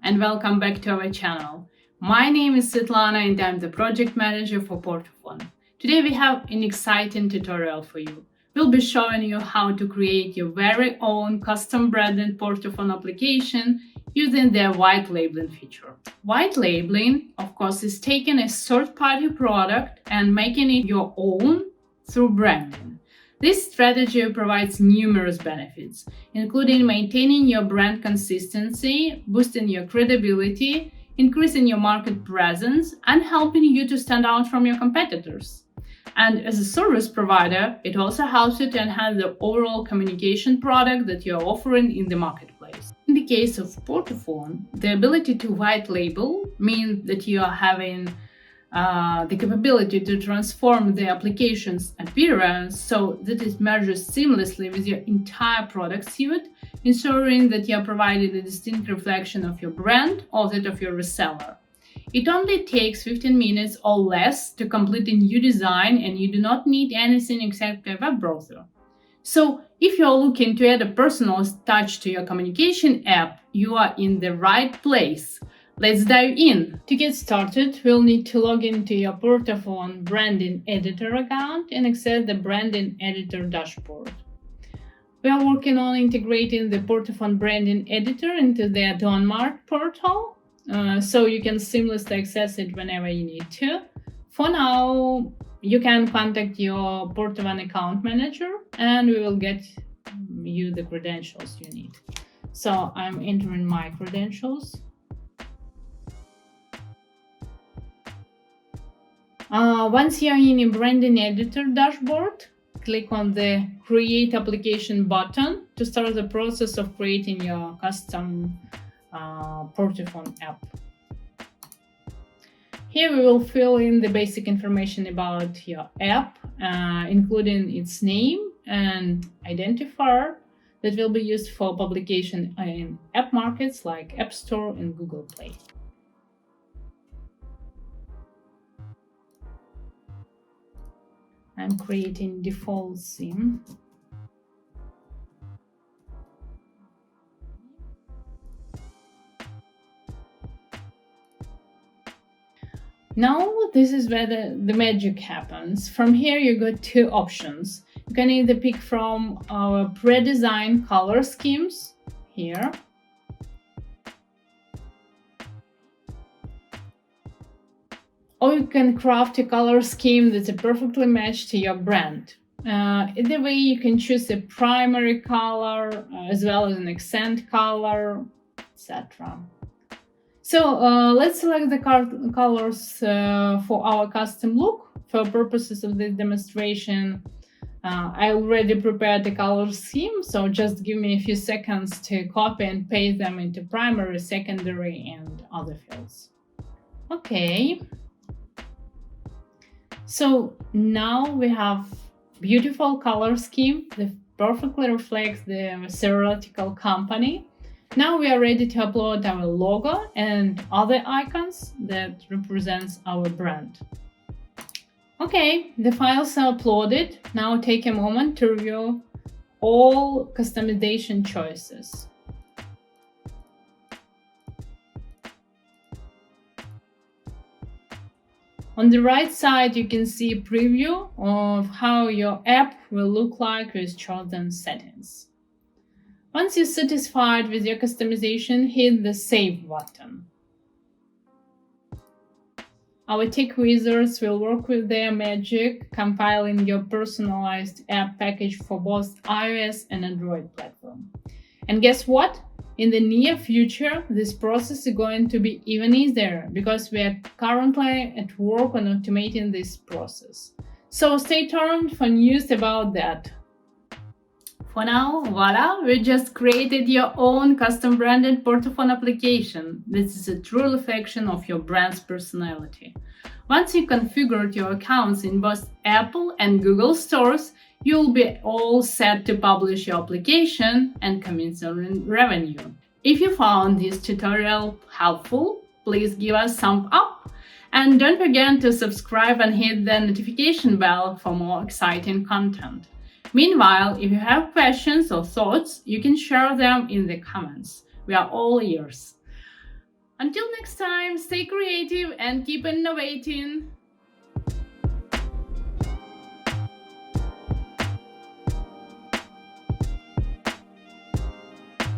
and welcome back to our channel. My name is Svetlana and I'm the project manager for PortaPhone. Today we have an exciting tutorial for you. We'll be showing you how to create your very own custom branded PortaPhone application using their white labeling feature. White labeling, of course, is taking a third-party product and making it your own through branding. This strategy provides numerous benefits, including maintaining your brand consistency, boosting your credibility, increasing your market presence, and helping you to stand out from your competitors. And as a service provider, it also helps you to enhance the overall communication product that you're offering in the marketplace. In the case of PortaPhone, the ability to white label means that you are having the capability to transform the application's appearance so that it merges seamlessly with your entire product suite, ensuring that you are providing a distinct reflection of your brand or that of your reseller. It only takes 15 minutes or less to complete a new design, and you do not need anything except a web browser. So, if you are looking to add a personal touch to your communication app, you are in the right place. Let's dive in. To get started, we'll need to log into your PortaPhone Branding Editor account and access the Branding Editor dashboard. We are working on integrating the PortaPhone Branding Editor into the add-on portal, so you can seamlessly access it whenever you need to. For now, you can contact your PortaOne account manager and we will get you the credentials you need. So I'm entering my credentials. Once you're in a Branding Editor dashboard, click on the Create Application button to start the process of creating your custom PortaPhone app. Here we will fill in the basic information about your app, including its name and identifier that will be used for publication in app markets like App Store and Google Play. I'm creating default theme. Now this is where the magic happens. From here you got two options. You can either pick from our pre-designed color schemes here, or you can craft a color scheme that's perfectly matched to your brand. Either way, you can choose a primary color as well as an accent color, etc. So let's select the colors for our custom look. For purposes of this demonstration, I already prepared the color scheme, so just give me a few seconds to copy and paste them into primary, secondary, and other fields. Okay. So now we have beautiful color scheme that perfectly reflects the theoretical company. Now we are ready to upload our logo and other icons that represents our brand. Okay, the files are uploaded. Now take a moment to review all customization choices. On the right side, you can see a preview of how your app will look like with chosen settings. Once you're satisfied with your customization, hit the Save button. Our tech wizards will work with their magic, compiling your personalized app package for both iOS and Android platform. And guess what? In the near future, this process is going to be even easier because we are currently at work on automating this process. So stay tuned for news about that. For now, voila, we just created your own custom branded PortaPhone application. This is a true reflection of your brand's personality. Once you configured your accounts in both Apple and Google stores, you'll be all set to publish your application and commensurate revenue. If you found this tutorial helpful, please give us a thumbs up and don't forget to subscribe and hit the notification bell for more exciting content. Meanwhile, if you have questions or thoughts, you can share them in the comments. We are all ears. Until next time, stay creative and keep innovating.